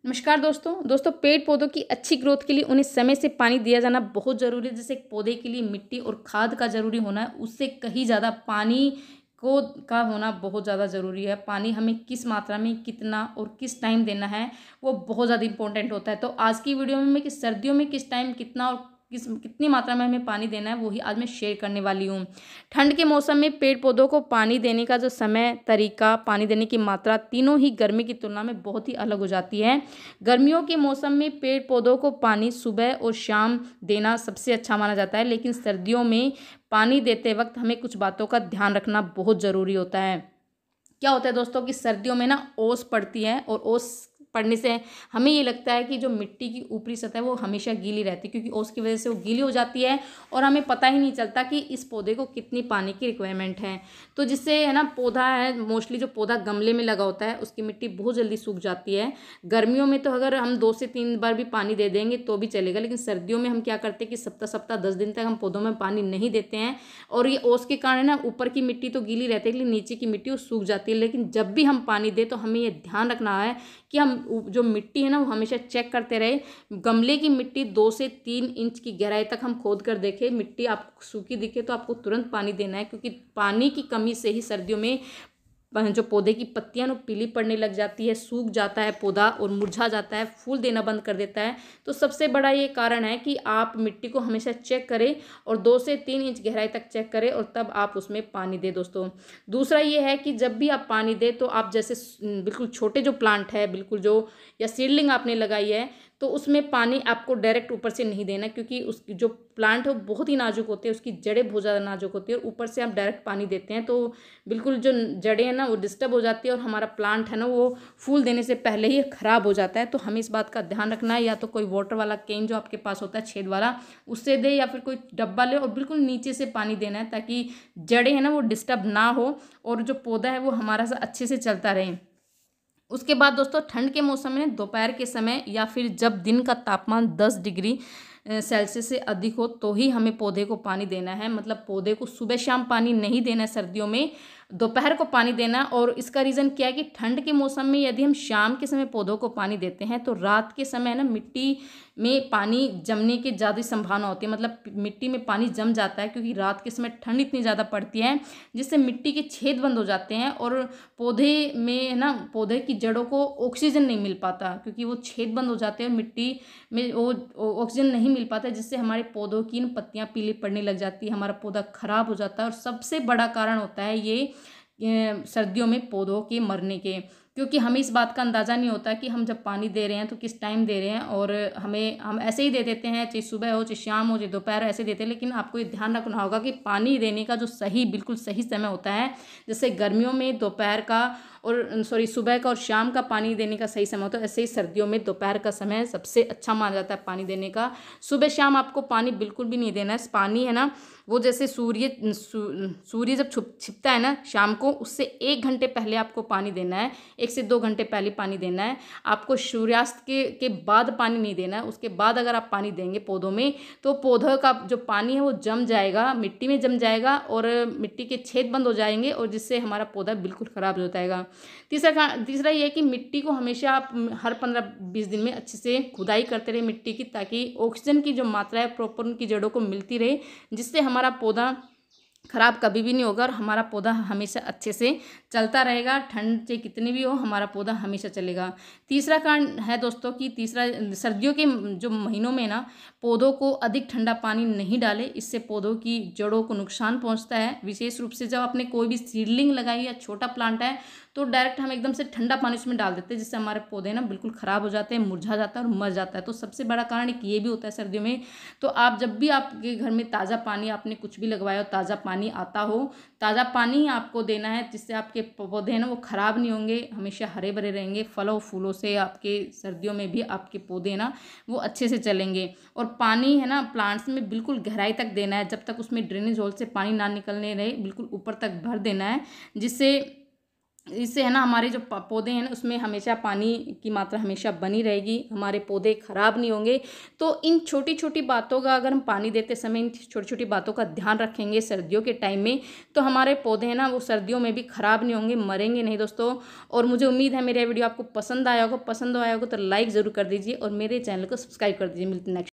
नमस्कार दोस्तों पेड़ पौधों की अच्छी ग्रोथ के लिए उन्हें समय से पानी दिया जाना बहुत ज़रूरी है। जैसे एक पौधे के लिए मिट्टी और खाद का ज़रूरी होना है, उससे कहीं ज़्यादा पानी को का होना बहुत ज़्यादा ज़रूरी है। पानी हमें किस मात्रा में, कितना और किस टाइम देना है, वो बहुत ज़्यादा इंपॉर्टेंट होता है। तो आज की वीडियो में मैं कि सर्दियों में किस टाइम कितना और कितनी मात्रा में हमें पानी देना है, वही आज मैं शेयर करने वाली हूँ। ठंड के मौसम में पेड़ पौधों को पानी देने का जो समय, तरीका, पानी देने की मात्रा तीनों ही गर्मी की तुलना में बहुत ही अलग हो जाती है। गर्मियों के मौसम में पेड़ पौधों को पानी सुबह और शाम देना सबसे अच्छा माना जाता है, लेकिन सर्दियों में पानी देते वक्त हमें कुछ बातों का ध्यान रखना बहुत ज़रूरी होता है। क्या होता है दोस्तों कि सर्दियों में ना ओस पड़ती है, और ओस पड़ने से हमें ये लगता है कि जो मिट्टी की ऊपरी सतह है वो हमेशा गीली रहती है, क्योंकि ओस की वजह से वो गीली हो जाती है और हमें पता ही नहीं चलता कि इस पौधे को कितनी पानी की रिक्वायरमेंट है। तो जिससे है ना, पौधा है मोस्टली जो पौधा गमले में लगा होता है उसकी मिट्टी बहुत जल्दी सूख जाती है। गर्मियों में तो अगर हम 2 से 3 बार भी पानी दे देंगे तो भी चलेगा, लेकिन सर्दियों में हम क्या करते हैं कि सप्ताह सप्ताह 10 दिन तक हम पौधों में पानी नहीं देते हैं। और ये ओस के कारण ना ऊपर की मिट्टी तो गीली रहती है, लेकिन नीचे की मिट्टी वो सूख जाती है। लेकिन जब भी हम पानी दें तो हमें ये ध्यान रखना है कि हम जो मिट्टी है ना वो हमेशा चेक करते रहे। गमले की मिट्टी 2 से 3 इंच की गहराई तक हम खोद कर देखें, मिट्टी आपको सूखी दिखे तो आपको तुरंत पानी देना है, क्योंकि पानी की कमी से ही सर्दियों में जो पौधे की पत्तियां वो पीली पड़ने लग जाती है, सूख जाता है पौधा और मुरझा जाता है, फूल देना बंद कर देता है। तो सबसे बड़ा ये कारण है कि आप मिट्टी को हमेशा चेक करें और 2 से 3 इंच गहराई तक चेक करें और तब आप उसमें पानी दें दोस्तों। दूसरा ये है कि जब भी आप पानी दें तो आप जैसे बिल्कुल छोटे जो प्लांट है, बिल्कुल जो या सीडलिंग आपने लगाई है, तो उसमें पानी आपको डायरेक्ट ऊपर से नहीं देना, क्योंकि उसकी जो प्लांट है वो बहुत ही नाजुक होते हैं, उसकी जड़ें बहुत ज़्यादा नाजुक होती है, और ऊपर से आप डायरेक्ट पानी देते हैं तो बिल्कुल जो जड़ें हैं ना वो डिस्टर्ब हो जाती है और हमारा प्लांट है ना वो फूल देने से पहले ही ख़राब हो जाता है। तो हमें इस बात का ध्यान रखना है, या तो कोई वाटर वाला कैन जो आपके पास होता है छेद वाला उससे दे, या फिर कोई डब्बा ले और बिल्कुल नीचे से पानी देना है, ताकि जड़ें हैं ना वो डिस्टर्ब ना हो और जो पौधा है वो हमारा सा अच्छे से चलता रहे। उसके बाद दोस्तों ठंड के मौसम में दोपहर के समय या फिर जब दिन का तापमान 10 डिग्री सेल्सियस से अधिक हो तो ही हमें पौधे को पानी देना है। मतलब पौधे को सुबह शाम पानी नहीं देना है सर्दियों में, दोपहर को पानी देना। और इसका रीज़न क्या है कि ठंड के मौसम में यदि हम शाम के समय पौधों को पानी देते हैं तो रात के समय ना मिट्टी में पानी जमने की ज़्यादा संभावना होती है, मतलब मिट्टी में पानी जम जाता है, क्योंकि रात के समय ठंड इतनी ज़्यादा पड़ती है जिससे मिट्टी के छेद बंद हो जाते हैं और पौधे में ना पौधे की जड़ों को ऑक्सीजन नहीं मिल पाता, क्योंकि वो छेद बंद हो जाते हैं, मिट्टी में वो ऑक्सीजन नहीं मिल पाता, जिससे हमारे पौधों की पत्तियां पीली पड़ने लग जाती है, हमारा पौधा खराब हो जाता है। और सबसे बड़ा कारण होता है ये सर्दियों में पौधों के मरने के, क्योंकि हमें इस बात का अंदाज़ा नहीं होता कि हम जब पानी दे रहे हैं तो किस टाइम दे रहे हैं, और हम ऐसे ही दे देते हैं, चाहे सुबह हो, चाहे शाम हो, चाहे दोपहर हो, ऐसे देते हैं। लेकिन आपको ये ध्यान रखना होगा कि पानी देने का जो सही, बिल्कुल सही समय होता है, जैसे गर्मियों में दोपहर का और सुबह का और शाम का पानी देने का सही समय होता है, ऐसे ही सर्दियों में दोपहर का समय सबसे अच्छा माना जाता है पानी देने का। सुबह शाम आपको पानी बिल्कुल भी नहीं देना है। पानी है ना वो जैसे सूर्य जब छिपता है ना शाम को, उससे 1 घंटे पहले आपको पानी देना है, 1 से 2 घंटे पहले पानी देना है। आपको सूर्यास्त के बाद पानी नहीं देना है। उसके बाद अगर आप पानी देंगे पौधों में तो पौधों का जो पानी है वो जम जाएगा, मिट्टी में जम जाएगा और मिट्टी के छेद बंद हो जाएंगे, और जिससे हमारा पौधा बिल्कुल ख़राब हो जाएगा। तीसरा ये है कि मिट्टी को हमेशा आप हर 15-20 दिन में अच्छे से खुदाई करते रहे मिट्टी की, ताकि ऑक्सीजन की जो मात्रा है प्रॉपर उनकी जड़ों को मिलती रहे, जिससे हमारा पौधा खराब कभी भी नहीं होगा और हमारा पौधा हमेशा अच्छे से चलता रहेगा। ठंड चाहे कितनी भी हो, हमारा पौधा हमेशा चलेगा। तीसरा कारण है दोस्तों कि सर्दियों के जो महीनों में ना पौधों को अधिक ठंडा पानी नहीं डालें, इससे पौधों की जड़ों को नुकसान पहुंचता है। विशेष रूप से जब आपने कोई भी सीडलिंग लगाई या छोटा प्लांट है तो डायरेक्ट हम एकदम से ठंडा पानी उसमें डाल देते हैं, जिससे हमारे पौधे ना बिल्कुल ख़राब हो जाते हैं, मुरझा जाता है और मर जाता है। तो सबसे बड़ा कारण एक ये भी होता है सर्दियों में। तो आप जब भी आपके घर में ताज़ा पानी, आपने कुछ भी लगवाया हो, ताज़ा पानी आता हो, ताज़ा पानी ही आपको देना है, जिससे आपके पौधे हैं ना वो ख़राब नहीं होंगे, हमेशा हरे भरे रहेंगे। फलों फूलों से आपके सर्दियों में भी आपके पौधे ना वो अच्छे से चलेंगे। और पानी है ना प्लांट्स में बिल्कुल गहराई तक देना है, जब तक उसमें ड्रेनेज होल से पानी ना निकलने रहे, बिल्कुल ऊपर तक भर देना है, जिससे इससे है ना हमारे जो पौधे हैं ना उसमें हमेशा पानी की मात्रा हमेशा बनी रहेगी, हमारे पौधे खराब नहीं होंगे। तो इन छोटी छोटी बातों का, अगर हम पानी देते समय इन छोटी छोटी बातों का ध्यान रखेंगे सर्दियों के टाइम में, तो हमारे पौधे हैं ना वो सर्दियों में भी खराब नहीं होंगे, मरेंगे नहीं दोस्तों। और मुझे उम्मीद है मेरा वीडियो आपको पसंद आया होगा। पसंद आया होगा तो लाइक ज़रूर कर दीजिए और मेरे चैनल को सब्सक्राइब कर दीजिए। मिलते हैं नेक्स्ट।